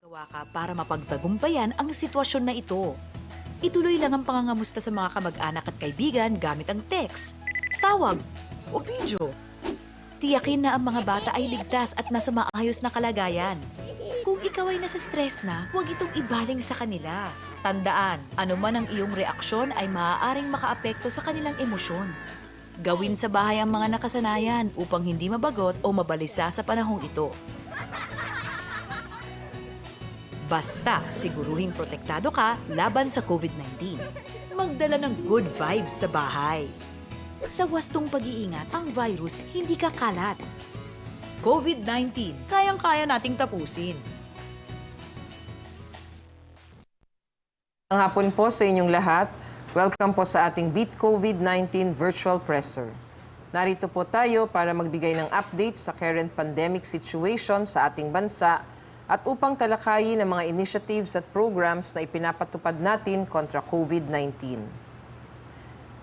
Gawa ka para mapagtagumpayan ang sitwasyon na ito. Ituloy lang ang pangangamusta sa mga kamag-anak at kaibigan gamit ang text, tawag, o video. Tiyakin na ang mga bata ay ligtas at nasa maayos na kalagayan. Kung ikaw ay nasa stress na, huwag itong ibaling sa kanila. Tandaan, anuman ang iyong reaksyon ay maaaring makaapekto sa kanilang emosyon. Gawin sa bahay ang mga nakasanayan upang hindi mabagot o mabalisa sa panahong ito. Basta siguruhing protektado ka laban sa COVID-19. Magdala ng good vibes sa bahay. Sa wastong pag-iingat, ang virus hindi kakalat. COVID-19, kayang-kaya nating tapusin. Ang hapon po sa inyong lahat. Welcome po sa ating Beat COVID-19 Virtual Presser. Narito po tayo para magbigay ng update sa current pandemic situation sa ating bansa at upang talakayin ang mga initiatives at programs na ipinapatupad natin kontra COVID-19.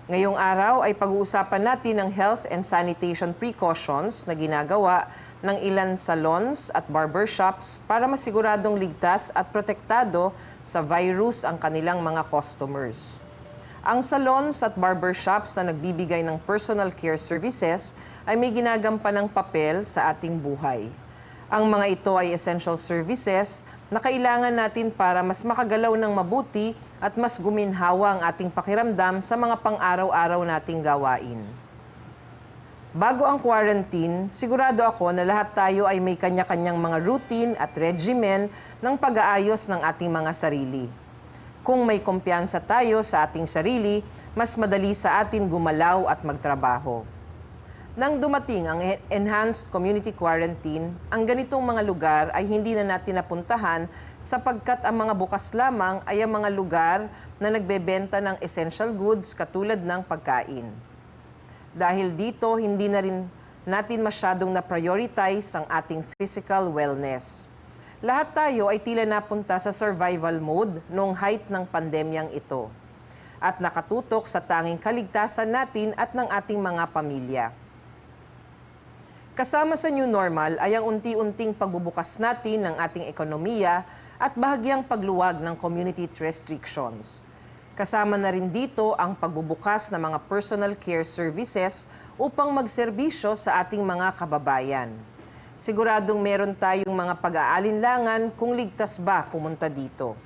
Ngayong araw ay pag-uusapan natin ang health and sanitation precautions na ginagawa ng ilan salons at barbershops para masiguradong ligtas at protektado sa virus ang kanilang mga customers. Ang salons at barbershops na nagbibigay ng personal care services ay may ginagampanang papel sa ating buhay. Ang mga ito ay essential services na kailangan natin para mas makagalaw ng mabuti at mas guminhawa ang ating pakiramdam sa mga pang-araw-araw nating gawain. Bago ang quarantine, sigurado ako na lahat tayo ay may kanya-kanyang mga routine at regimen ng pag-aayos ng ating mga sarili. Kung may kumpiyansa tayo sa ating sarili, mas madali sa atin gumalaw at magtrabaho. Nang dumating ang enhanced community quarantine, ang ganitong mga lugar ay hindi na natin napuntahan sapagkat ang mga bukas lamang ay ang mga lugar na nagbebenta ng essential goods katulad ng pagkain. Dahil dito, hindi na rin natin masyadong na-prioritize ang ating physical wellness. Lahat tayo ay tila napunta sa survival mode noong height ng pandemyang ito at nakatutok sa tanging kaligtasan natin at ng ating mga pamilya. Kasama sa new normal ay ang unti-unting pagbubukas natin ng ating ekonomiya at bahagyang pagluwag ng community restrictions. Kasama na rin dito ang pagbubukas ng mga personal care services upang magserbisyo sa ating mga kababayan. Siguradong meron tayong mga pag-aalinlangan kung ligtas ba pumunta dito.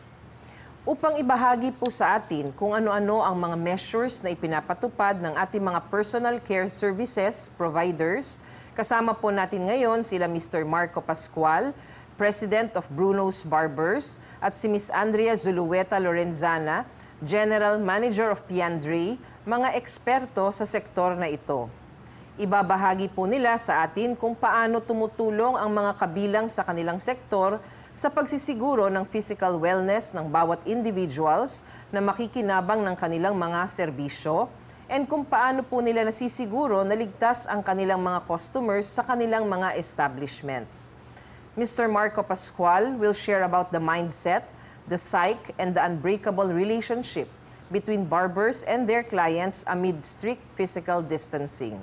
Upang ibahagi po sa atin kung ano-ano ang mga measures na ipinapatupad ng ating mga personal care services providers, kasama po natin ngayon sila Mr. Marco Pascual, President of Bruno's Barbers, at si Ms. Andrea Zulueta Lorenzana, General Manager of P&Dre, mga eksperto sa sektor na ito. Ibabahagi po nila sa atin kung paano tumutulong ang mga kabilang sa kanilang sektor sa pagsisiguro ng physical wellness ng bawat individuals na makikinabang ng kanilang mga serbisyo, and kung paano po nila nasisiguro na ligtas ang kanilang mga customers sa kanilang mga establishments. Mr. Marco Pascual will share about the mindset, the psyche, and the unbreakable relationship between barbers and their clients amid strict physical distancing,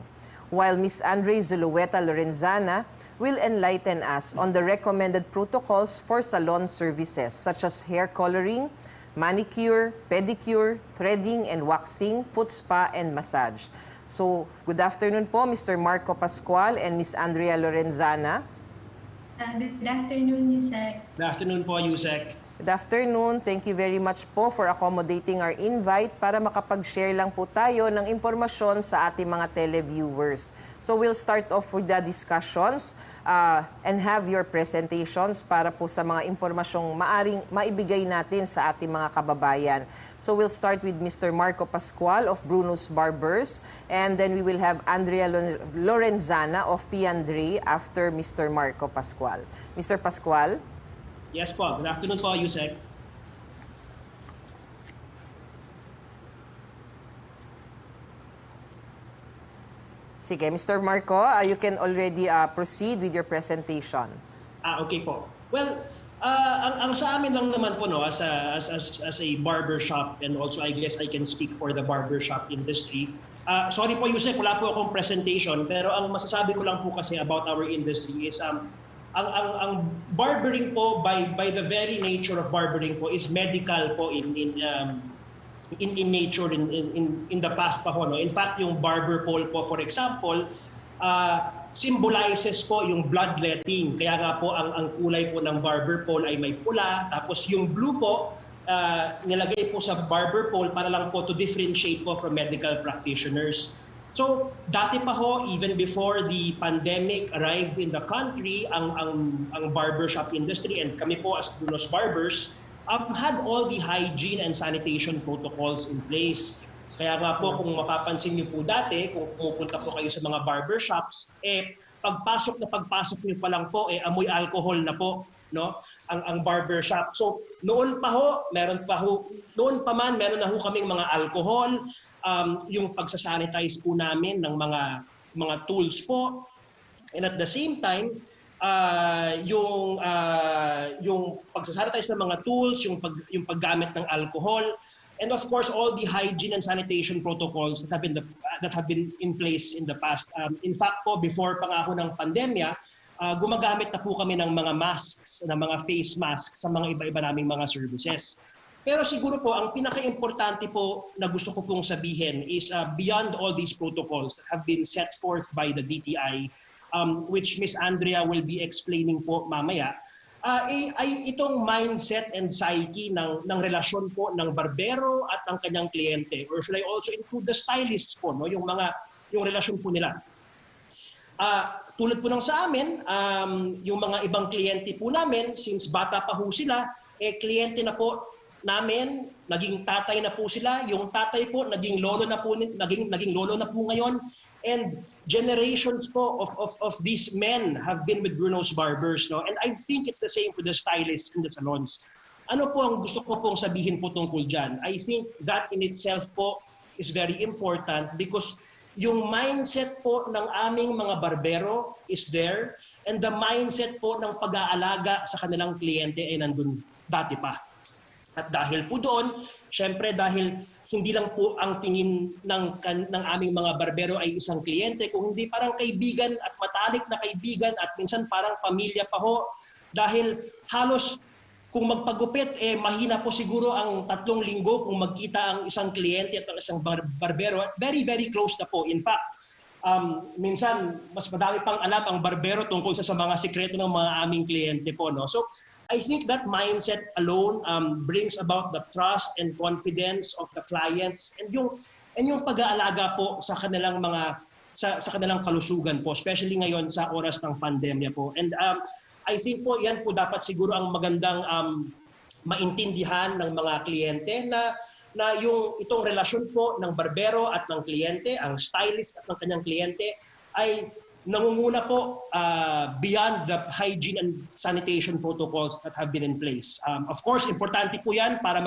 while Ms. Andre Zulueta Lorenzana will enlighten us on the recommended protocols for salon services such as hair coloring, manicure, pedicure, threading and waxing, foot spa, and massage. So, good afternoon po, Mr. Marco Pascual and Ms. Andrea Lorenzana. Good afternoon, Yusek. Good afternoon po, Yusek. Good afternoon. Thank you very much po for accommodating our invite para makapag-share lang po tayo ng impormasyon sa ating mga televiewers. So we'll start off with the discussions and have your presentations para po sa mga impormasyong maaring maibigay natin sa ating mga kababayan. So we'll start with Mr. Marco Pascual of Bruno's Barbers, and then we will have Andrea Lorenzana of P&Dre after Mr. Marco Pascual. Mr. Pascual? Yes po. Good afternoon po, Yusek. Sige, Mr. Marco, you can already proceed with your presentation. Okay po. Well, ang sa amin lang naman po, no, as a barbershop, and also I guess I can speak for the barbershop industry. Sorry po, Yusek, wala po akong presentation, pero ang masasabi ko lang po kasi about our industry is ang barbering po by the very nature of barbering po is medical po in nature in the past pa ho, no. In fact, yung barber pole po, for example, symbolizes po yung bloodletting. Kaya nga po ang kulay po ng barber pole ay may pula, tapos yung blue po nilagay po sa barber pole para lang po to differentiate po from medical practitioners. So, dati pa ho, even before the pandemic arrived in the country, ang barbershop industry and kami po as Bruno's Barbers had all the hygiene and sanitation protocols in place. Kaya nga po, kung mapapansin niyo po dati, kung pumupunta po kayo sa mga barbershops, pagpasok niyo pa lang po, amoy alcohol na po, no? Ang barbershop. So, noon pa man, meron na ho kaming mga alcohol, yung pagsasanitize po namin ng mga tools po. And at the same time, yung pagsasanitize ng mga tools, yung paggamit ng alcohol, and of course all the hygiene and sanitation protocols that have been in place in the past. In fact po, before pa nga ako ng pandemya, gumagamit na po kami ng mga masks, ng mga face masks sa mga iba-iba naming mga services. Pero siguro po, ang pinaka-importante po na gusto ko pong sabihin is beyond all these protocols that have been set forth by the DTI, which Miss Andrea will be explaining po mamaya, ay itong mindset and psyche ng relasyon po ng barbero at ng kanyang kliyente. Or should I also include the stylists po, no? Yung relasyon po nila. Tulad po ng sa amin, yung mga ibang kliyente po namin, since bata pa po sila, kliyente na po namin, naging tatay na po sila, yung tatay po naging lolo na po ngayon, and generations po of these men have been with Bruno's Barbers, no? And I think it's the same for the stylists in the salons. Ano po ang gusto ko pong sabihin po tungkol dyan? I think that in itself po is very important because yung mindset po ng aming mga barbero is there, and the mindset po ng pag-aalaga sa kanilang kliyente ay nandun dati pa. At dahil po doon, syempre dahil hindi lang po ang tingin ng aming mga barbero ay isang kliyente, kung hindi parang kaibigan at matalik na kaibigan at minsan parang pamilya pa ho. Dahil halos kung magpagupit, mahina po siguro ang 3 linggo kung magkita ang isang kliyente at ang isang barbero. At very, very close na po. In fact, minsan mas madami pang alam ang barbero tungkol sa mga sikreto ng mga aming kliyente po, no? So, I think that mindset alone brings about the trust and confidence of the clients and yung pag-aalaga po sa kanilang sa kanilang kalusugan po, especially ngayon sa oras ng pandemya po. And I think po yan po dapat siguro ang magandang maintindihan ng mga kliyente na itong relasyon po ng barbero at ng kliyente, ang stylist at ng kanyang kliyente ay nangunguna po beyond the hygiene and sanitation protocols that have been in place. Of course, importante po yan para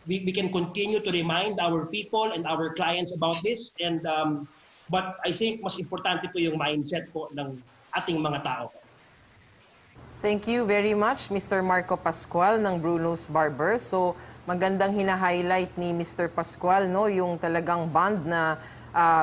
we can continue to remind our people and our clients about this. And but I think mas importante po yung mindset po ng ating mga tao. Thank you very much, Mr. Marco Pascual ng Bruno's Barber. So, magandang hina-highlight ni Mr. Pascual, no, yung talagang bond na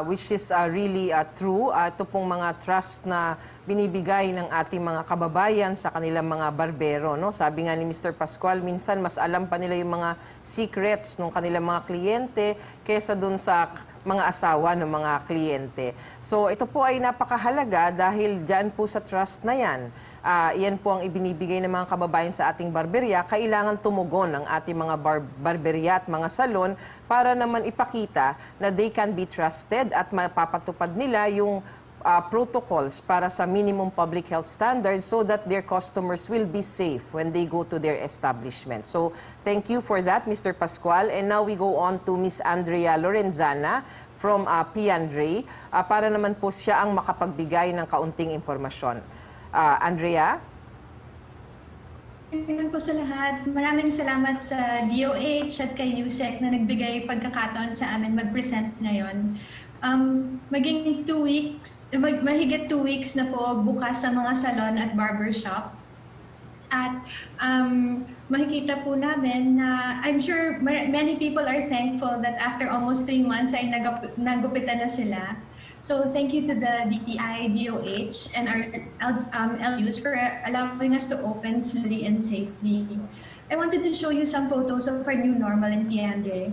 which is really true. Ito pong mga trust na binibigay ng ating mga kababayan sa kanilang mga barbero, no? Sabi nga ni Mr. Pascual, minsan mas alam pa nila yung mga secrets ng kanilang mga kliyente kaysa dun sa mga asawa ng mga kliyente. So ito po ay napakahalaga dahil dyan po sa trust na yan. Yan po ang ibinibigay ng mga kababayan sa ating barberya. Kailangan tumugon ang ating mga barberya at mga salon para naman ipakita na they can be trusted at mapapatupad nila yung protocols para sa minimum public health standards so that their customers will be safe when they go to their establishment. So, thank you for that, Mr. Pascual. And now we go on to Ms. Andrea Lorenzana from P&Ray para naman po siya ang makapagbigay ng kaunting impormasyon. Andrea? Ngayon po sa lahat, maraming salamat sa DOH at kay USEC na nagbigay pagkakataon sa amin mag-present ngayon. Maging 2 weeks, mahigit 2 weeks na po bukas sa mga salon at barbershop. At makikita po namin na I'm sure many people are thankful that after almost 3 months ay nagupitan na sila. So thank you to the DTI, DOH, and our LUs for allowing us to open slowly and safely. I wanted to show you some photos of our new normal in Piandre.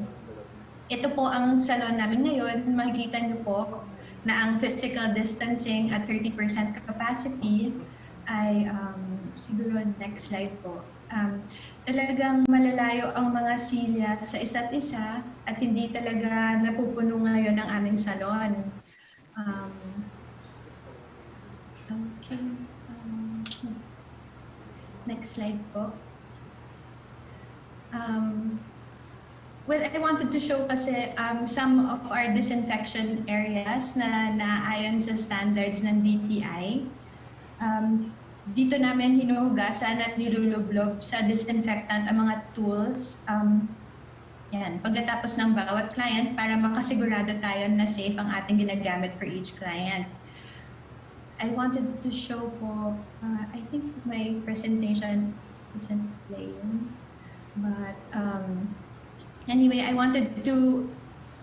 Ito po ang salon namin ngayon. Makikita niyo po na ang physical distancing at 30% capacity ay, siguro next slide po. Talagang malalayo ang mga silya sa isa't isa at hindi talaga napupuno ngayon ang aming salon. Okay. Next slide po. Well, I wanted to show kasi some of our disinfection areas na naayon sa standards ng DTI. Dito namin hinuhugasan at nilulublob sa disinfectant ang mga tools. Yan, pagkatapos ng bawat client para makasigurado tayo na safe ang ating ginagamit for each client. I wanted to show po, I think my presentation isn't playing, but anyway, I wanted to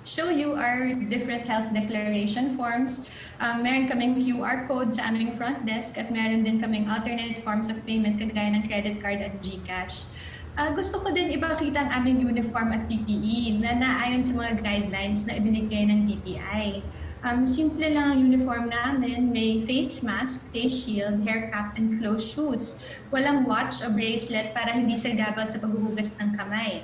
show you our different health declaration forms. Meron kaming QR code sa aming front desk at meron din kaming alternate forms of payment kagaya ng credit card at GCash. Gusto ko din ipakita ang aming uniform at PPE na naayon sa mga guidelines na ibinigay ng DTI. Simple lang ang uniform namin, may face mask, face shield, hair cap, and closed shoes. Walang watch o bracelet para hindi sagabal sa paghuhugas ng kamay.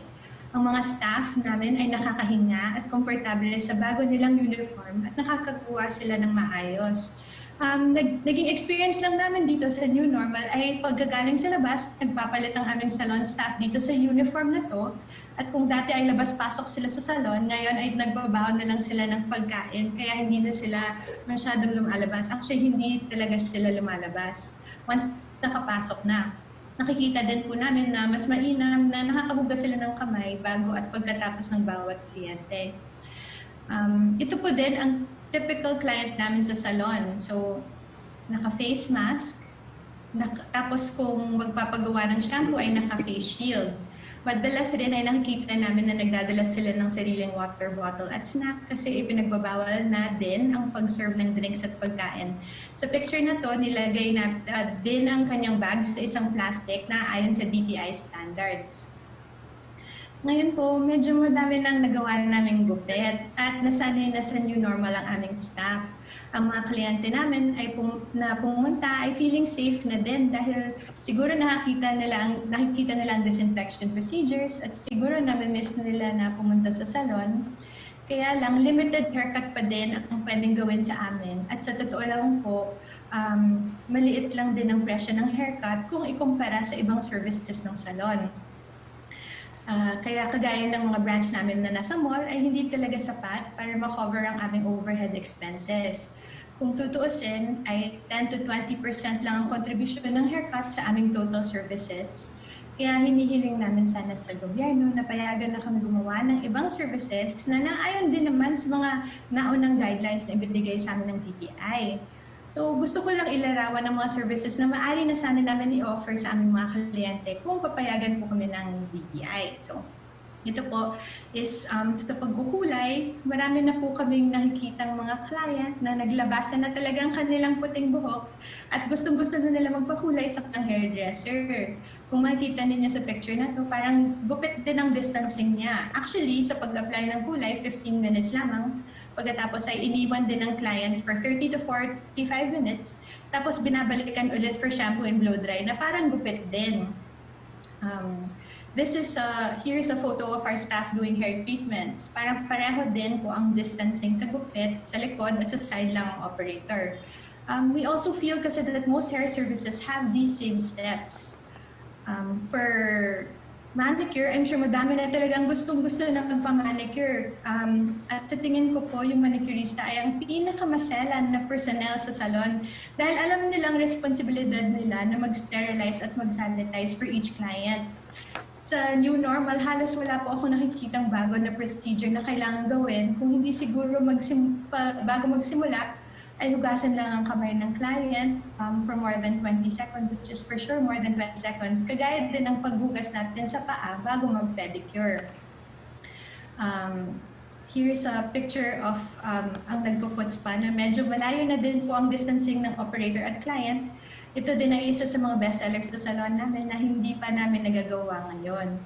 Ang mga staff namin ay nakakahinga at komportable sa bago nilang uniform at nakakakuha sila ng maayos. Naging experience lang namin dito sa new normal ay pagkagaling sa labas, nagpapalit ang aming salon staff dito sa uniform na to. At kung dati ay labas-pasok sila sa salon, ngayon ay nagbabaon na lang sila ng pagkain kaya hindi na sila masyadong lumalabas. Actually, hindi talaga sila lumalabas once nakapasok na. Nakikita din po namin na mas mainam na nakakahugas sila ng kamay bago at pagkatapos ng bawat kliyente. Ito po din ang typical client namin sa salon. So, naka-face mask, tapos kung magpapagawa ng shampoo ay naka-face shield. Madalas rin ay nakikita namin na nagdadala sila ng sariling water bottle at snack kasi ipinagbabawal na din ang pag-serve ng drinks at pagkain. Sa picture na to, nilagay na din ang kanyang bag sa isang plastic na ayon sa DTI standards. Ngayon po, medyo madami nang nagawa namin gupit at nasanay na sa new normal ang aming staff. Ang mga kliyente namin ay pumunta ay feeling safe na din dahil siguro nakikita nila ang disinfection procedures at siguro nami-miss nila na pumunta sa salon. Kaya lang, limited haircut pa din ang pwedeng gawin sa amin. At sa totoo lang po, maliit lang din ang presyo ng haircut kung ikumpara sa ibang services ng salon. Kaya kagaya ng mga branch namin na nasa mall ay hindi talaga sapat para ma-cover ang aming overhead expenses. Kung tutuusin ay 10 to 20% lang ang contribution ng haircut sa aming total services. Kaya hinihiling namin sana sa gobyerno na payagan na kami gumawa ng ibang services na naayon din naman sa mga naunang guidelines na ibinigay sa amin ng DTI. So gusto ko lang ilarawan ng mga services na maaari na sana namin i-offer sa aming mga kliyente kung papayagan po kami ng DTI. So ito po is sa pagkukulay, marami na po kaming nakikitang mga client na naglabasan na talagang kanilang puting buhok at gustong-gusto na nila magpakulay sa kanilang hairdresser. Kung makikita ninyo sa picture na to, parang gupit din ang distancing niya. Actually, sa pag-apply ng kulay, 15 minutes lamang. Pagkatapos ay iniwan din ng client for 30 to 45 minutes. Tapos binabalikan ulit for shampoo and blow dry na parang gupit din. Here's a photo of our staff doing hair treatments. Parang pareho din po ang distancing sa gupit, sa likod at sa side lang ang operator. We also feel kasi that most hair services have these same steps. For manicure, I'm sure madami na talagang gustong-gusto na magpa-manicure. At sa tingin ko po, yung manicurista ay ang pinakamaselan na personnel sa salon dahil alam nilang responsibilidad nila na mag-sterilize at mag-sanitize for each client. Sa new normal, halos wala po ako nakikitang bago na procedure na kailangan gawin kung hindi siguro bago magsimula ay hugasan lang ang kamay ng client for more than 20 seconds, which is for sure more than 20 seconds. Kagaya din ang paghugas natin sa paa bago mag-pedicure. here's a picture of ang nagpo-foot spa na medyo malayo na din po ang distancing ng operator at client. Ito din ay isa sa mga bestsellers sa salon namin na hindi pa namin nagagawa ngayon.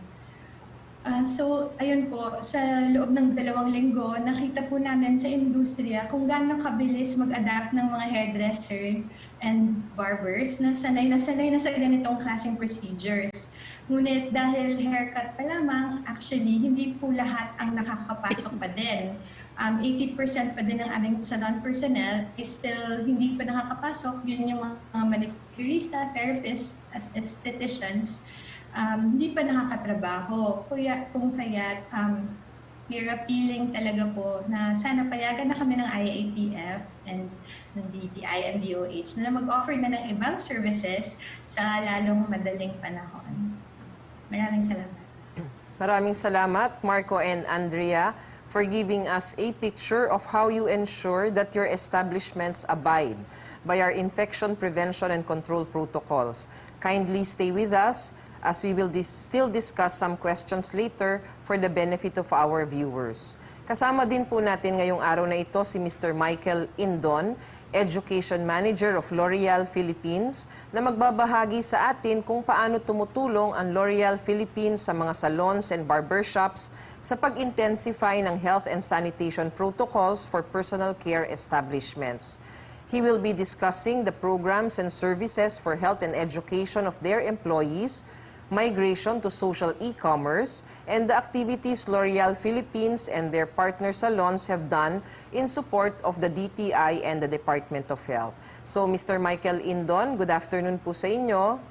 So, ayun po, sa loob ng 2 linggo, nakita po namin sa industriya kung gaano kabilis mag-adapt ng mga hairdresser and barbers na sanay na sa ganitong klaseng procedures. Ngunit dahil haircut pa lamang, actually, hindi po lahat ang nakakapasok pa din. 80% pa din ng aming salon personnel is still hindi pa nakakapasok. Yun yung mga manicurista, therapists, at estheticians. Hindi pa nakakatrabaho. Kung kaya't we're appealing talaga po na sana payagan na kami ng IATF and ng DTI and DOH na mag-offer na ng ibang services sa lalong madaling panahon. Maraming salamat. Maraming salamat, Marco and Andrea, for giving us a picture of how you ensure that your establishments abide by our infection prevention and control protocols. Kindly stay with us as we will still discuss some questions later for the benefit of our viewers. Kasama din po natin ngayong araw na ito si Mr. Michael Indon, Education Manager of L'Oreal Philippines, na magbabahagi sa atin kung paano tumutulong ang L'Oreal Philippines sa mga salons and barbershops sa pag-intensify ng health and sanitation protocols for personal care establishments. He will be discussing the programs and services for health and education of their employees, migration to social e-commerce, and the activities L'Oreal Philippines and their partner salons have done in support of the DTI and the Department of Health. So, Mr. Michael Indon, good afternoon po sa inyo.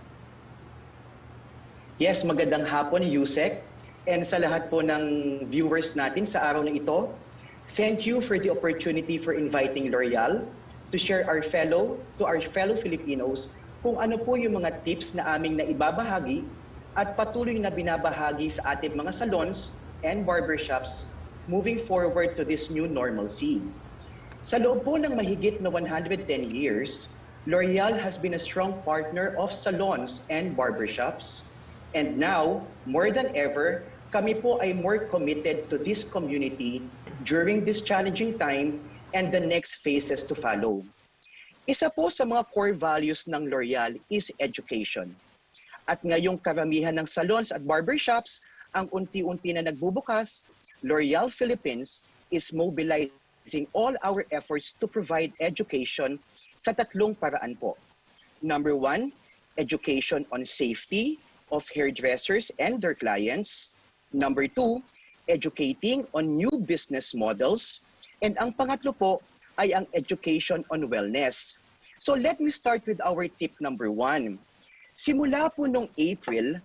Yes, magandang hapon, Yusek. And sa lahat po ng viewers natin sa araw na ito, thank you for the opportunity for inviting L'Oreal to share to our fellow Filipinos kung ano po yung mga tips na aming naibabahagi at patuloy na binabahagi sa ating mga salons and barbershops moving forward to this new normalcy. Sa loob po ng mahigit na 110 years, L'Oreal has been a strong partner of salons and barbershops. And now, more than ever, kami po ay more committed to this community during this challenging time and the next phases to follow. Isa po sa mga core values ng L'Oreal is education. At ngayong karamihan ng salons at barbershops ang unti-unti na nagbubukas, L'Oreal Philippines is mobilizing all our efforts to provide education sa 3 paraan po. Number 1, education on safety of hairdressers and their clients. Number 2, educating on new business models. And ang pangatlo po ay ang education on wellness. So let me start with our tip number 1. Simula po noong April,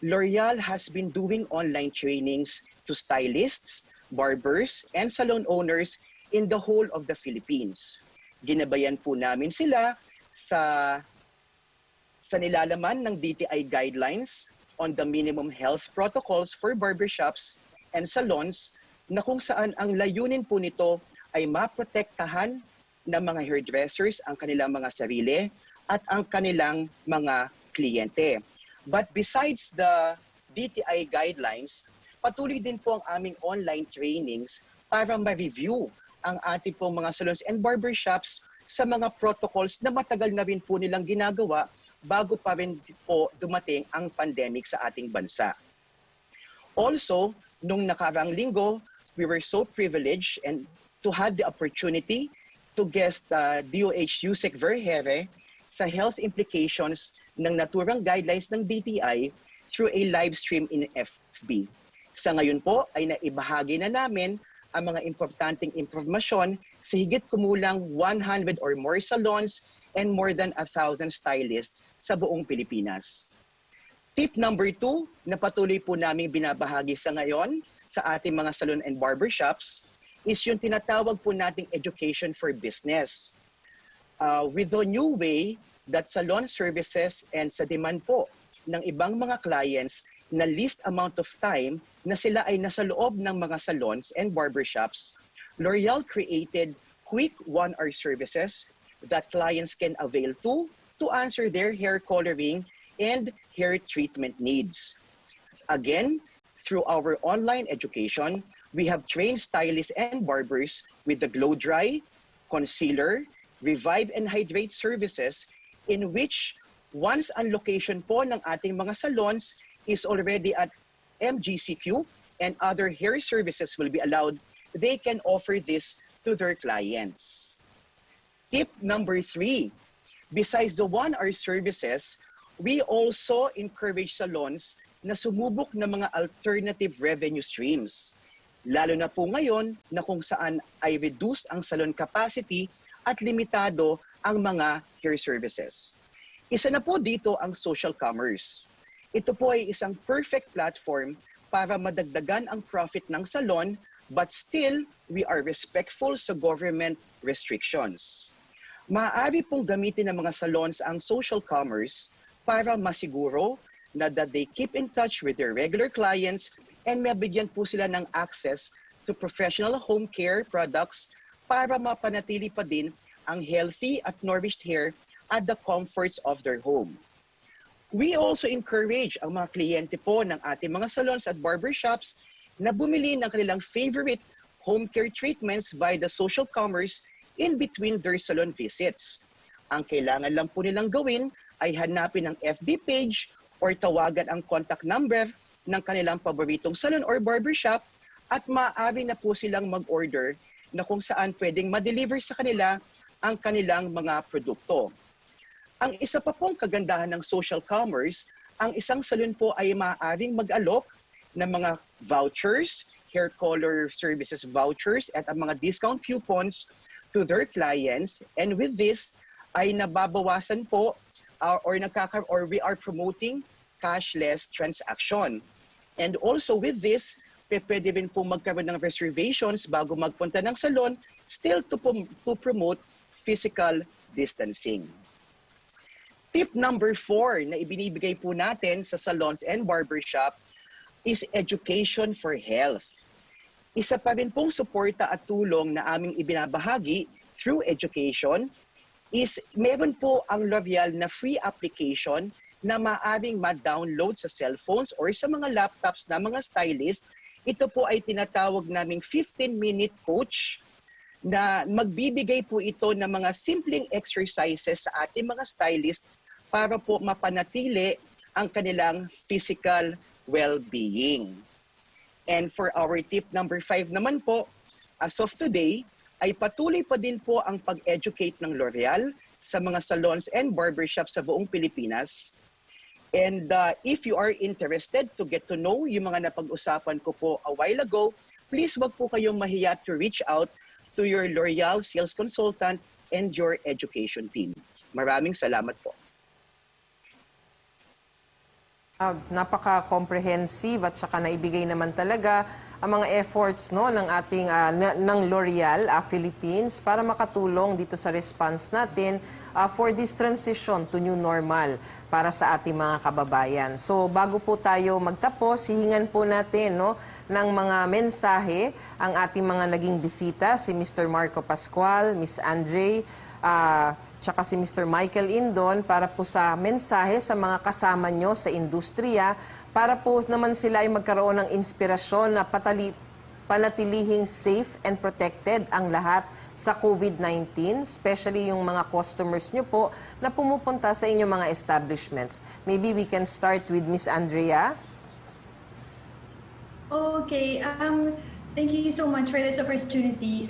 L'Oreal has been doing online trainings to stylists, barbers, and salon owners in the whole of the Philippines. Ginabayan po namin sila sa nilalaman ng DTI guidelines on the minimum health protocols for barbershops and salons na kung saan ang layunin po nito ay maprotektahan ng mga hairdressers ang kanilang mga sarili at ang kanilang mga kliyente. But besides the DTI guidelines, patuloy din po ang aming online trainings para ma-review ang ating pong mga salons and barbershops sa mga protocols na matagal na rin po nilang ginagawa bago pa rin po dumating ang pandemic sa ating bansa. Also, nung nakaraang linggo, we were so privileged and to have the opportunity to guest DOH Yusek Vergere sa health implications ng naturang guidelines ng DTI through a live stream in FB. Sa ngayon po ay naibahagi na namin ang mga importanteng impormasyon sa higit kumulang 100 or more salons and more than 1,000 stylists sa buong Pilipinas. Tip number 2 na patuloy po namin binabahagi sa ngayon sa ating mga salon and barbershops is yung tinatawag po nating education for business. With the new way that salon services and sa demand po ng ibang mga clients na least amount of time na sila ay nasa loob ng mga salons and barbershops, L'Oreal created quick 1-hour services that clients can avail to answer their hair coloring and hair treatment needs. Again, through our online education, We have trained stylists and barbers with the Glow Dry, Concealer, Revive and Hydrate services, in which once ang location po ng ating mga salons is already at MGCQ and other hair services will be allowed, they can offer this to their clients. Tip number 3, besides the 1-hour services, we also encourage salons na sumubok ng mga alternative revenue streams. Lalo na po ngayon na kung saan ay reduced ang salon capacity at limitado ang mga hair services. Isa na po dito ang social commerce. Ito po ay isang perfect platform para madagdagan ang profit ng salon, but still, we are respectful sa government restrictions. Maaari pong gamitin ng mga salons ang social commerce para masiguro na that they keep in touch with their regular clients and mabigyan po sila ng access to professional home care products para mapanatili pa din ang healthy at nourished hair at the comforts of their home. We also encourage ang mga kliyente po ng ating mga salons at barbershops na bumili ng kanilang favorite home care treatments by the social commerce in between their salon visits. Ang kailangan lang po nilang gawin ay hanapin ang FB page or tawagan ang contact number ng kanilang paboritong salon or barbershop at maaari na po silang mag-order na kung saan pwedeng ma-deliver sa kanila ang kanilang mga produkto. Ang isa pa pong kagandahan ng social commerce, ang isang salon po ay maaaring mag-alok ng mga vouchers, hair color services vouchers at ang mga discount coupons to their clients, and with this ay nababawasan po or we are promoting cashless transaction. And also with this, pwede rin po magkaroon ng reservations bago magpunta ng salon, still to promote physical distancing. Tip number 4 na ibinibigay po natin sa salons and barbershop is education for health. Isa pa rin pong suporta at tulong na aming ibinabahagi through education is meron po ang L'Oreal na free application na maaaring ma-download sa cellphones or sa mga laptops na mga stylist. Ito po ay tinatawag naming 15-minute coach na magbibigay po ito ng mga simpleng exercises sa ating mga stylist para po mapanatili ang kanilang physical well-being. And for our tip number 5 naman po, as of today, ay patuloy pa din po ang pag-educate ng L'Oreal sa mga salons and barbershops sa buong Pilipinas. And if you are interested to get to know yung mga napag-usapan ko po a while ago, please wag po kayong mahiya to reach out to your L'Oreal sales consultant and your education team. Maraming salamat po. Napaka-comprehensive at saka naibigay naman talaga ang mga efforts ng ating ng L'Oreal Philippines para makatulong dito sa response natin for this transition to new normal para sa ating mga kababayan. So bago po tayo magtapos, hihingan po natin ng mga mensahe ang ating mga naging bisita, si Mr. Marco Pascual, Miss Andre, tsaka si Mr. Michael Indon para po sa mensahe sa mga kasama nyo sa industriya para po naman sila ay magkaroon ng inspirasyon na panatilihing safe and protected ang lahat sa COVID-19, especially yung mga customers nyo po na pumupunta sa inyong mga establishments. Maybe we can start with Miss Andrea. Okay, thank you so much for this opportunity.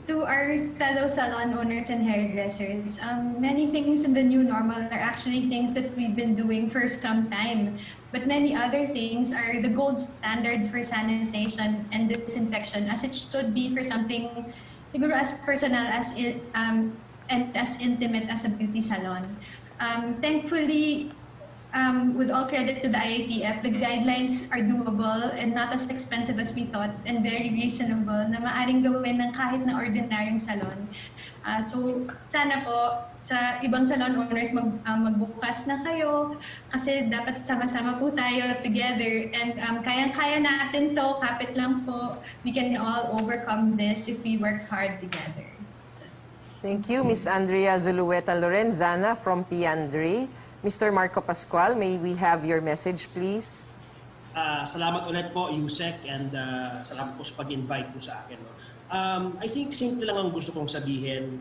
To our fellow salon owners and hairdressers, many things in the new normal are actually things that we've been doing for some time. But many other things are the gold standards for sanitation and disinfection, as it should be for something siguro as personal as and as intimate as a beauty salon. Thankfully, with all credit to the IATF, the guidelines are doable and not as expensive as we thought and very reasonable na maaring gawin ng kahit na ordinaryong salon. So sana po sa ibang salon owners magbukas na kayo kasi dapat sama-sama po tayo together and kayang-kaya natin to, kapit lang po. We can all overcome this if we work hard together. Thank you, Miss Andrea Zulueta Lorenzana from P. Andre. Mr. Marco Pascual, may we have your message, please? Salamat ulit po, Yusek, and salamat po sa pag-invite po sa akin. No? I think simple lang ang gusto kong sabihin.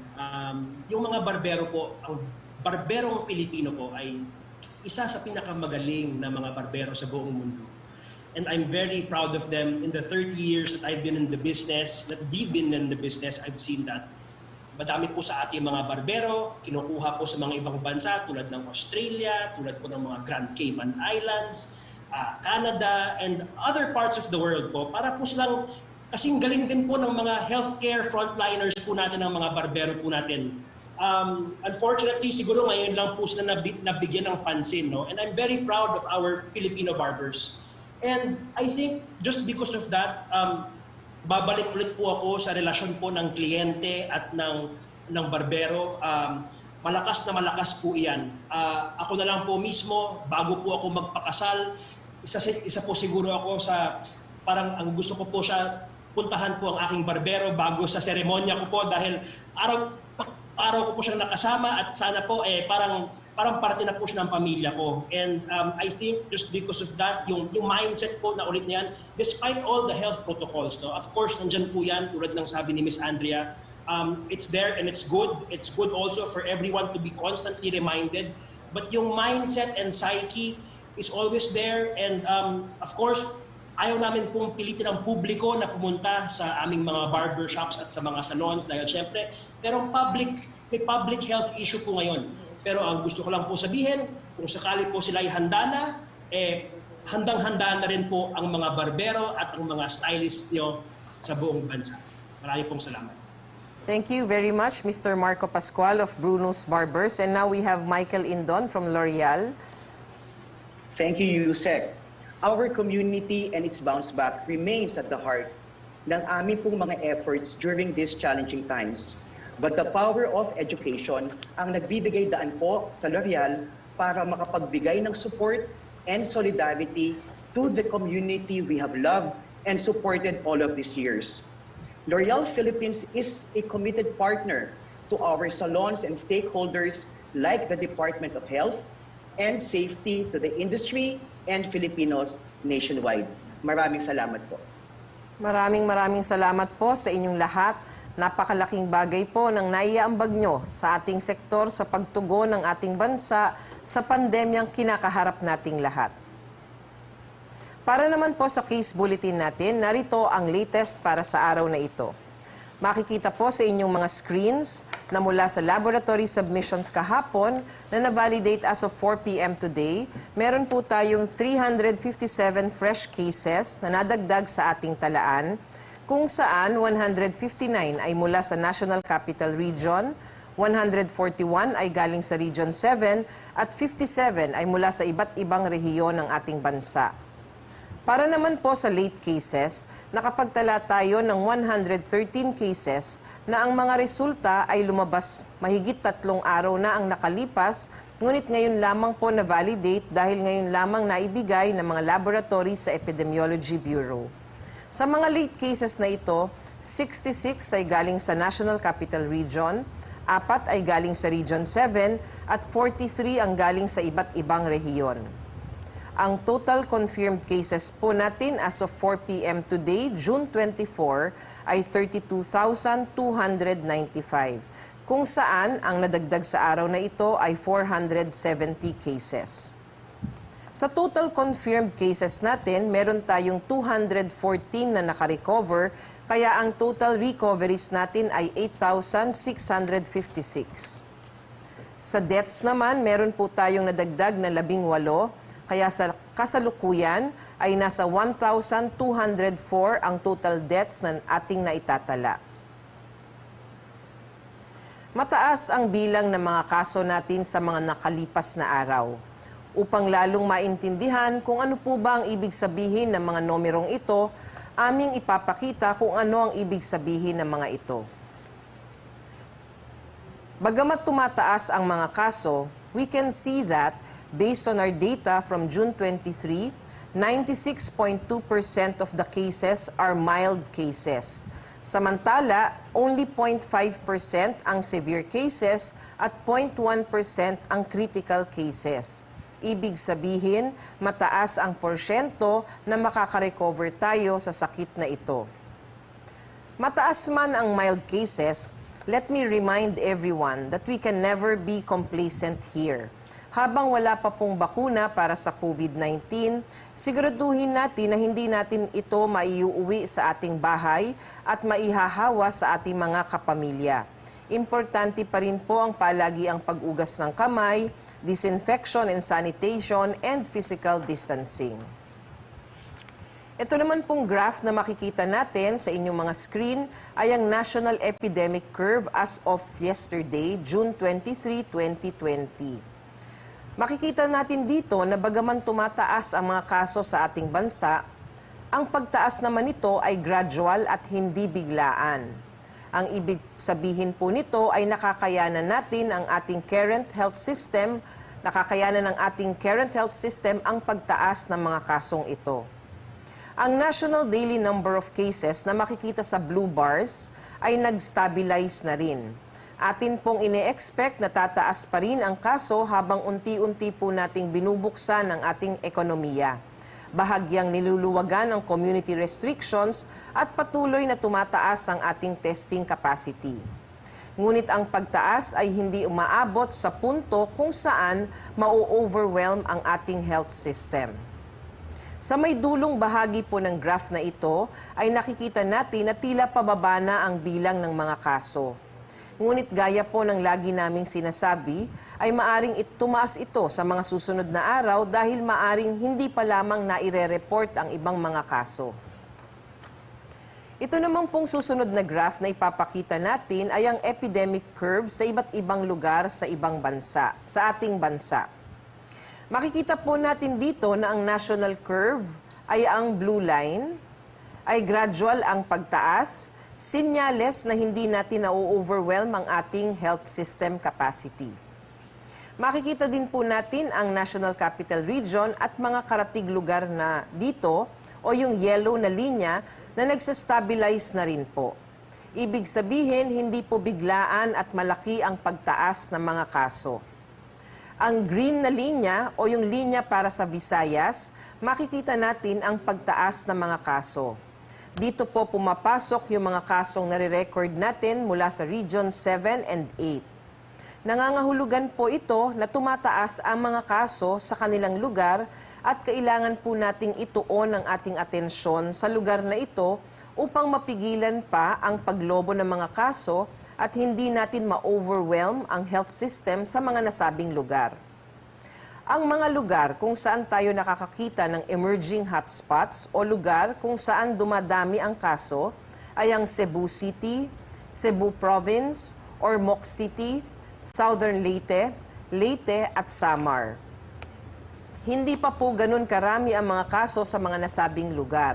Yung mga barbero po, ang barberong Pilipino po ay isa sa pinakamagaling na mga barbero sa buong mundo. And I'm very proud of them. In the 30 years that I've been in the business, that we've been in the business, I've seen that. Madami po sa ating mga barbero, kinukuha po sa mga ibang bansa tulad ng Australia, tulad po ng mga Grand Cayman Islands, Canada, and other parts of the world po para po silang kasing galing din po ng mga healthcare frontliners po natin, ng mga barbero po natin. Unfortunately, siguro ngayon lang po sila nabigyan ng pansin. No? And I'm very proud of our Filipino barbers. And I think just because of that, babalik ulit po ako sa relasyon po ng kliyente at ng barbero. Malakas na malakas po iyan. Ako na lang po mismo, bago po ako magpakasal, isa po siguro ako sa, parang ang gusto ko po siya, puntahan po ang aking barbero bago sa seremonya ko po dahil araw ko po siyang nakasama at sana po parang parte na po siya ng pamilya ko. And I think just because of that, yung mindset po na ulit na yan, despite all the health protocols, no, of course, nandyan po yan, tulad ng sabi ni Miss Andrea, it's there and it's good. It's good also for everyone to be constantly reminded. But yung mindset and psyche is always there. And of course, ayaw namin pong pilitin ang publiko na pumunta sa aming mga barbershops at sa mga salons dahil syempre, pero may public health issue po ngayon. Pero ang gusto ko lang po sabihin, kung sakali po sila ay handa na, handang-handa na rin po ang mga barbero at ang mga stylist nyo sa buong bansa. Marami pong salamat. Thank you very much, Mr. Marco Pascual of Bruno's Barbers. And now we have Michael Indon from L'Oreal. Thank you, Yusek. Our community and its bounce back remains at the heart ng aming pong mga efforts during these challenging times. But the power of education ang nagbibigay daan po sa L'Oreal para makapagbigay ng support and solidarity to the community we have loved and supported all of these years. L'Oreal Philippines is a committed partner to our salons and stakeholders like the Department of Health and Safety, to the industry and Filipinos nationwide. Maraming salamat po. Maraming salamat po sa inyong lahat. Napakalaking bagay po ng naiaambag nyo sa ating sektor sa pagtugon ng ating bansa sa pandemyang kinakaharap nating lahat. Para naman po sa case bulletin natin, narito ang latest para sa araw na ito. Makikita po sa inyong mga screens na mula sa laboratory submissions kahapon na na-validate as of 4 p.m. today, meron po tayong 357 fresh cases na nadagdag sa ating talaan, kung saan 159 ay mula sa National Capital Region, 141 ay galing sa Region 7 at 57 ay mula sa iba't ibang rehiyon ng ating bansa. Para naman po sa late cases, nakapagtala tayo ng 113 cases na ang mga resulta ay lumabas mahigit 3 araw na ang nakalipas, ngunit ngayon lamang po na-validate dahil ngayon lamang naibigay ng mga laboratory sa Epidemiology Bureau. Sa mga late cases na ito, 66 ay galing sa National Capital Region, 4 ay galing sa Region 7 at 43 ang galing sa iba't ibang rehiyon. Ang total confirmed cases po natin as of 4 p.m. today, June 24, ay 32,295, kung saan ang nadagdag sa araw na ito ay 470 cases. Sa total confirmed cases natin, meron tayong 214 na nakarecover, kaya ang total recoveries natin ay 8,656. Sa deaths naman, meron po tayong nadagdag na 18, kaya sa kasalukuyan ay nasa 1,204 ang total deaths na ating naitatala. Mataas ang bilang ng mga kaso natin sa mga nakalipas na araw. Upang lalong maintindihan kung ano po ba ang ibig sabihin ng mga numerong ito, aming ipapakita kung ano ang ibig sabihin ng mga ito. Bagamat tumataas ang mga kaso, we can see that based on our data from June 23, 96.2% of the cases are mild cases. Samantala, only 0.5% ang severe cases at 0.1% ang critical cases. Ibig sabihin, mataas ang porsyento na makaka-recover tayo sa sakit na ito. Mataas man ang mild cases, let me remind everyone that we can never be complacent here. Habang wala pa pong bakuna para sa COVID-19, siguraduhin natin na hindi natin ito maiuwi sa ating bahay at maihahawa sa ating mga kapamilya. Importante pa rin po ang palagiang pag-ugas ng kamay, disinfection and sanitation, and physical distancing. Ito naman pong graph na makikita natin sa inyong mga screen ay ang National Epidemic Curve as of yesterday, June 23, 2020. Makikita natin dito na bagaman tumataas ang mga kaso sa ating bansa, ang pagtaas naman nito ay gradual at hindi biglaan. Ang ibig sabihin po nito ay nakakayanan natin ang ating current health system, ang pagtaas ng mga kasong ito. Ang national daily number of cases na makikita sa blue bars ay nag-stabilize na rin. Atin pong ine-expect na tataas pa rin ang kaso habang unti-unti po nating binubuksan ang ating ekonomiya. Bahagyang niluluwagan ang community restrictions at patuloy na tumataas ang ating testing capacity. Ngunit ang pagtaas ay hindi umaabot sa punto kung saan ma-overwhelm ang ating health system. Sa may dulong bahagi po ng graph na ito ay nakikita natin na tila pababa na ang bilang ng mga kaso. Ngunit gaya po ng lagi naming sinasabi, ay maaring tumaas ito sa mga susunod na araw dahil maaring hindi pa lamang naire-report ang ibang mga kaso. Ito naman pong susunod na graph na ipapakita natin ay ang epidemic curve sa iba't ibang lugar sa ibang bansa, sa ating bansa. Makikita po natin dito na ang national curve ay ang blue line, ay gradual ang pagtaas, sinyales na hindi natin na-overwhelm ang ating health system capacity. Makikita din po natin ang National Capital Region at mga karatig lugar na dito o yung yellow na linya na nagsastabilize na rin po. Ibig sabihin, hindi po biglaan at malaki ang pagtaas ng mga kaso. Ang green na linya o yung linya para sa Visayas, makikita natin ang pagtaas ng mga kaso. Dito po pumapasok yung mga kasong nare-record natin mula sa Region 7 and 8. Nangangahulugan po ito na tumataas ang mga kaso sa kanilang lugar at kailangan po nating ituon ang ating atensyon sa lugar na ito upang mapigilan pa ang paglobo ng mga kaso at hindi natin ma-overwhelm ang health system sa mga nasabing lugar. Ang mga lugar kung saan tayo nakakakita ng emerging hotspots o lugar kung saan dumadami ang kaso ay ang Cebu City, Cebu Province, Ormoc City, Southern Leyte, Leyte at Samar. Hindi pa po ganun karami ang mga kaso sa mga nasabing lugar.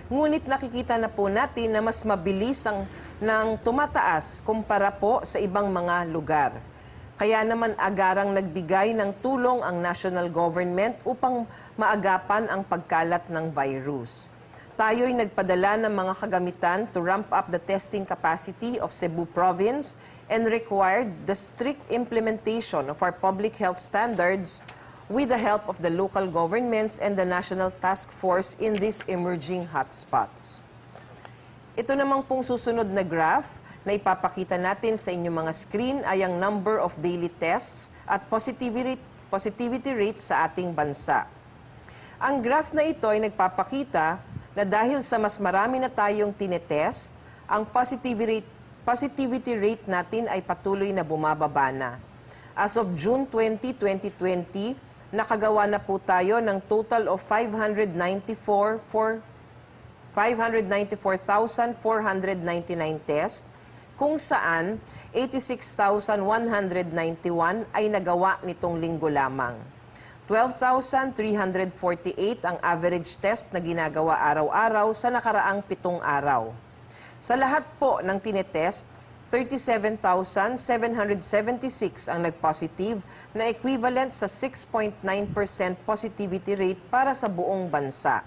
Ngunit nakikita na po natin na mas mabilis ng tumataas kumpara po sa ibang mga lugar. Kaya naman agarang nagbigay ng tulong ang national government upang maagapan ang pagkalat ng virus. Tayo'y nagpadala ng mga kagamitan to ramp up the testing capacity of Cebu Province and required the strict implementation of our public health standards with the help of the local governments and the National Task Force in these emerging hotspots. Ito namang pong susunod na graph na ipapakita natin sa inyong mga screen ay ang number of daily tests at positivity rate sa ating bansa. Ang graph na ito ay nagpapakita na dahil sa mas marami na tayong tinetest, ang positivity rate natin ay patuloy na bumababa na. As of June 20, 2020, nakagawa na po tayo ng total of 594,499 tests, kung saan 86,191 ay nagawa nitong linggo lamang. 12,348 ang average test na ginagawa araw-araw sa nakaraang 7 araw. Sa lahat po ng tinetest, 37,776 ang nagpositive na equivalent sa 6.9% positivity rate para sa buong bansa.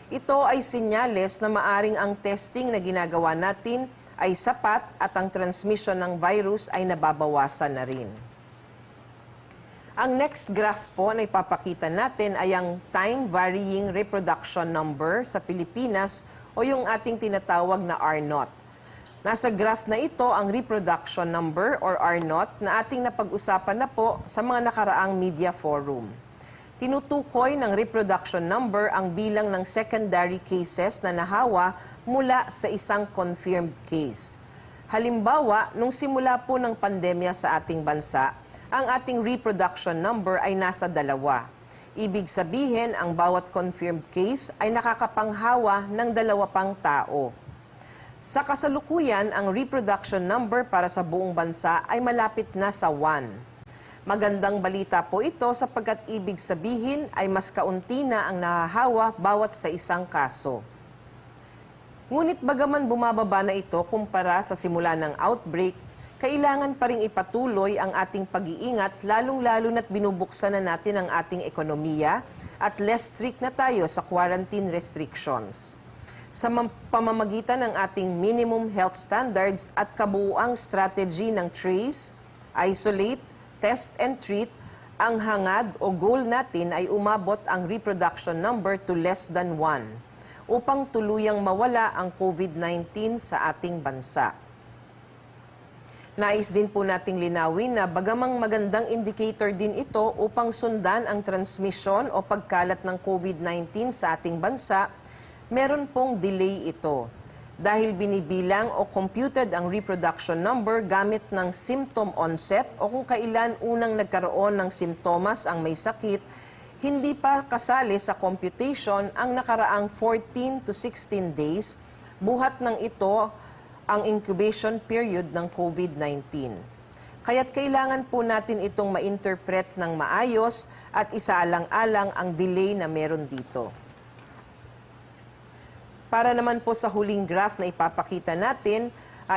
Ito ay senyales na maaring ang testing na ginagawa natin ay sapat at ang transmission ng virus ay nababawasan na rin. Ang next graph po na ipapakita natin ay ang time varying reproduction number sa Pilipinas o yung ating tinatawag na R0. Nasa graph na ito ang reproduction number or R0 na ating napag-usapan na po sa mga nakaraang media forum. Tinutukoy ng reproduction number ang bilang ng secondary cases na nahawa mula sa isang confirmed case. Halimbawa, nung simula po ng pandemya sa ating bansa, ang ating reproduction number ay nasa 2. Ibig sabihin, ang bawat confirmed case ay nakakapanghawa ng 2 pang tao. Sa kasalukuyan, ang reproduction number para sa buong bansa ay malapit na sa 1. Magandang balita po ito sapagkat ibig sabihin ay mas kaunti na ang nahahawa bawat sa isang kaso. Ngunit bagaman bumababa na ito kumpara sa simula ng outbreak, kailangan pa ring ipatuloy ang ating pag-iingat lalong-lalo na't binubuksan na natin ang ating ekonomiya at less strict na tayo sa quarantine restrictions. Sa pamamagitan ng ating minimum health standards at kabuuang strategy ng trace, isolate, test and treat, ang hangad o goal natin ay umabot ang reproduction number to less than 1 upang tuluyang mawala ang COVID-19 sa ating bansa. Nais din po nating linawin na bagamang magandang indicator din ito upang sundan ang transmission o pagkalat ng COVID-19 sa ating bansa, meron pong delay ito. Dahil binibilang o computed ang reproduction number gamit ng symptom onset o kung kailan unang nagkaroon ng simptomas ang may sakit, hindi pa kasali sa computation ang nakaraang 14 to 16 days, buhat ng ito ang incubation period ng COVID-19. Kaya't kailangan po natin itong ma-interpret ng maayos at isaalang-alang ang delay na meron dito. Para naman po sa huling graph na ipapakita natin,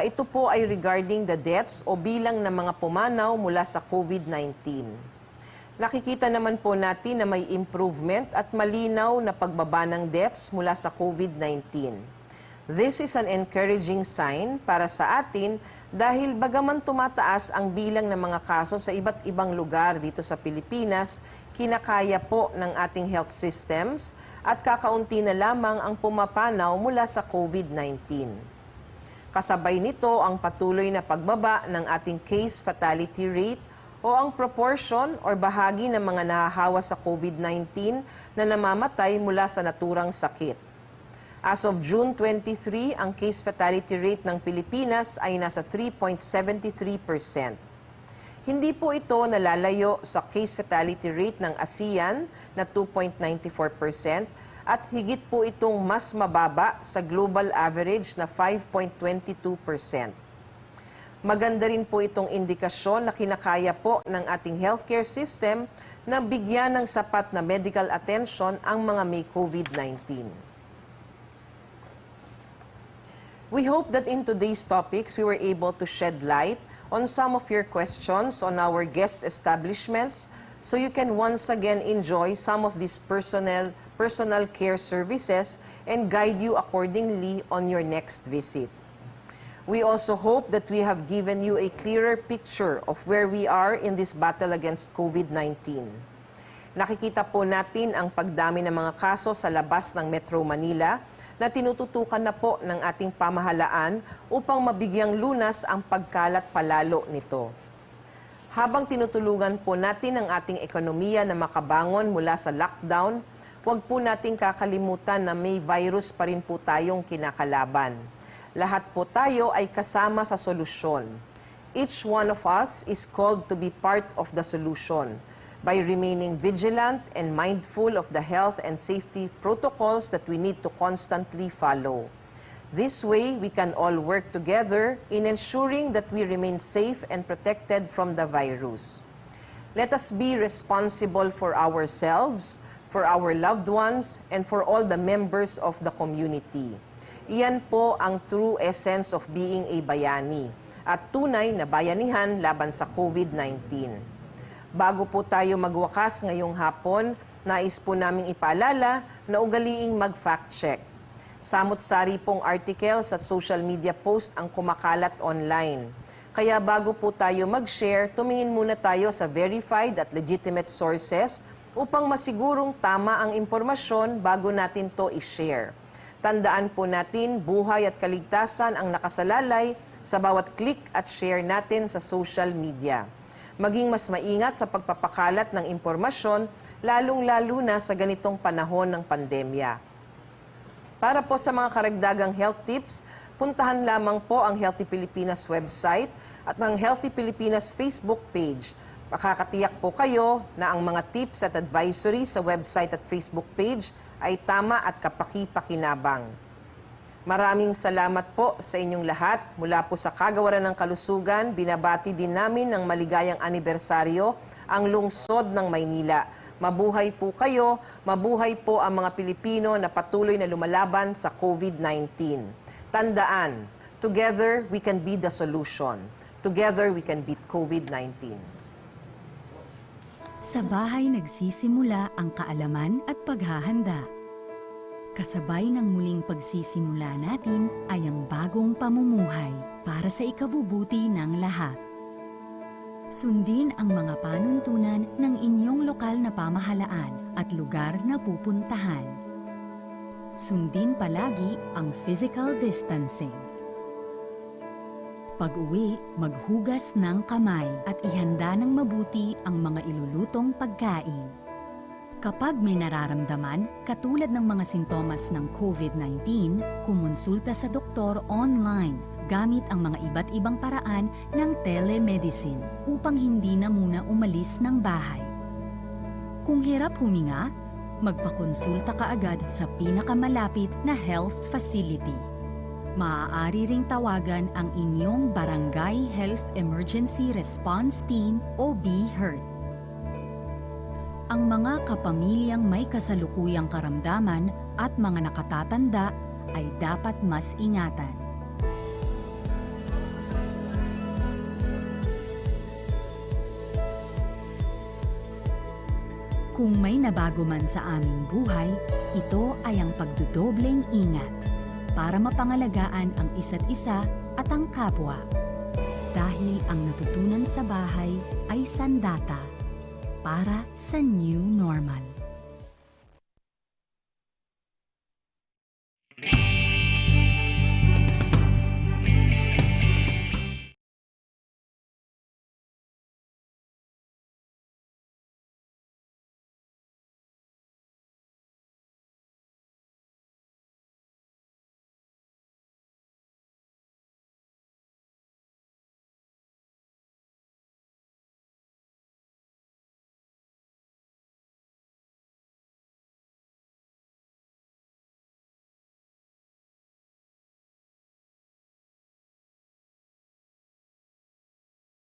ito po ay regarding the deaths o bilang ng mga pumanaw mula sa COVID-19. Nakikita naman po natin na may improvement at malinaw na pagbaba ng deaths mula sa COVID-19. This is an encouraging sign para sa atin dahil bagaman tumataas ang bilang ng mga kaso sa iba't ibang lugar dito sa Pilipinas, kinakaya po ng ating health systems at kakaunti na lamang ang pumapanaw mula sa COVID-19. Kasabay nito ang patuloy na pagbaba ng ating case fatality rate o ang proportion or bahagi ng mga nahahawa sa COVID-19 na namamatay mula sa naturang sakit. As of June 23, ang case fatality rate ng Pilipinas ay nasa 3.73%. Hindi po ito nalalayo sa case fatality rate ng ASEAN na 2.94% at higit po itong mas mababa sa global average na 5.22%. Maganda rin po itong indikasyon na kinakaya po ng ating healthcare system na bigyan ng sapat na medical attention ang mga may COVID-19. We hope that in today's topics, we were able to shed light on some of your questions on our guest establishments so you can once again enjoy some of these personal care services and guide you accordingly on your next visit. We also hope that we have given you a clearer picture of where we are in this battle against COVID-19. Nakikita po natin ang pagdami ng mga kaso sa labas ng Metro Manila na tinututukan na po ng ating pamahalaan upang mabigyang lunas ang pagkalat palalo nito. Habang tinutulungan po natin ang ating ekonomiya na makabangon mula sa lockdown, huwag po nating kakalimutan na may virus pa rin po tayong kinakalaban. Lahat po tayo ay kasama sa solusyon. Each one of us is called to be part of the solution by remaining vigilant and mindful of the health and safety protocols that we need to constantly follow. This way, we can all work together in ensuring that we remain safe and protected from the virus. Let us be responsible for ourselves, for our loved ones, and for all the members of the community. Iyan po ang true essence of being a bayani at tunay na bayanihan laban sa COVID-19. Bago po tayo magwakas ngayong hapon, nais po naming ipaalala na ugaliing mag-fact check. Samot-sari pong articles at social media post ang kumakalat online. Kaya bago po tayo mag-share, tumingin muna tayo sa verified at legitimate sources upang masigurong tama ang impormasyon bago natin to i-share. Tandaan po natin, buhay at kaligtasan ang nakasalalay sa bawat click at share natin sa social media. Maging mas maingat sa pagpapakalat ng impormasyon, lalong-lalo na sa ganitong panahon ng pandemya. Para po sa mga karagdagang health tips, puntahan lamang po ang Healthy Pilipinas website at ang Healthy Pilipinas Facebook page. Makakatiyak po kayo na ang mga tips at advisory sa website at Facebook page ay tama at kapaki-pakinabang. Maraming salamat po sa inyong lahat. Mula po sa Kagawaran ng Kalusugan, binabati din namin ng maligayang anibersaryo ang lungsod ng Maynila. Mabuhay po kayo, mabuhay po ang mga Pilipino na patuloy na lumalaban sa COVID-19. Tandaan, together we can be the solution. Together we can beat COVID-19. Sa bahay nagsisimula ang kaalaman at paghahanda. Kasabay ng muling pagsisimula natin ay ang bagong pamumuhay para sa ikabubuti ng lahat. Sundin ang mga panuntunan ng inyong lokal na pamahalaan at lugar na pupuntahan. Sundin palagi ang physical distancing. Pag-uwi, maghugas ng kamay at ihanda ng mabuti ang mga ilulutong pagkain. Kapag may nararamdaman, katulad ng mga sintomas ng COVID-19, kumonsulta sa doktor online gamit ang mga iba't ibang paraan ng telemedicine upang hindi na muna umalis ng bahay. Kung hirap huminga, magpakonsulta kaagad sa pinakamalapit na health facility. Maaari ring tawagan ang inyong Barangay Health Emergency Response Team o BHERT. Ang mga kapamilyang may kasalukuyang karamdaman at mga nakatatanda ay dapat mas ingatan. Kung may nabago man sa aming buhay, ito ay ang pagdudobleng ingat para mapangalagaan ang isa't isa at ang kapwa. Dahil ang natutunan sa bahay ay sandata para sa new normal.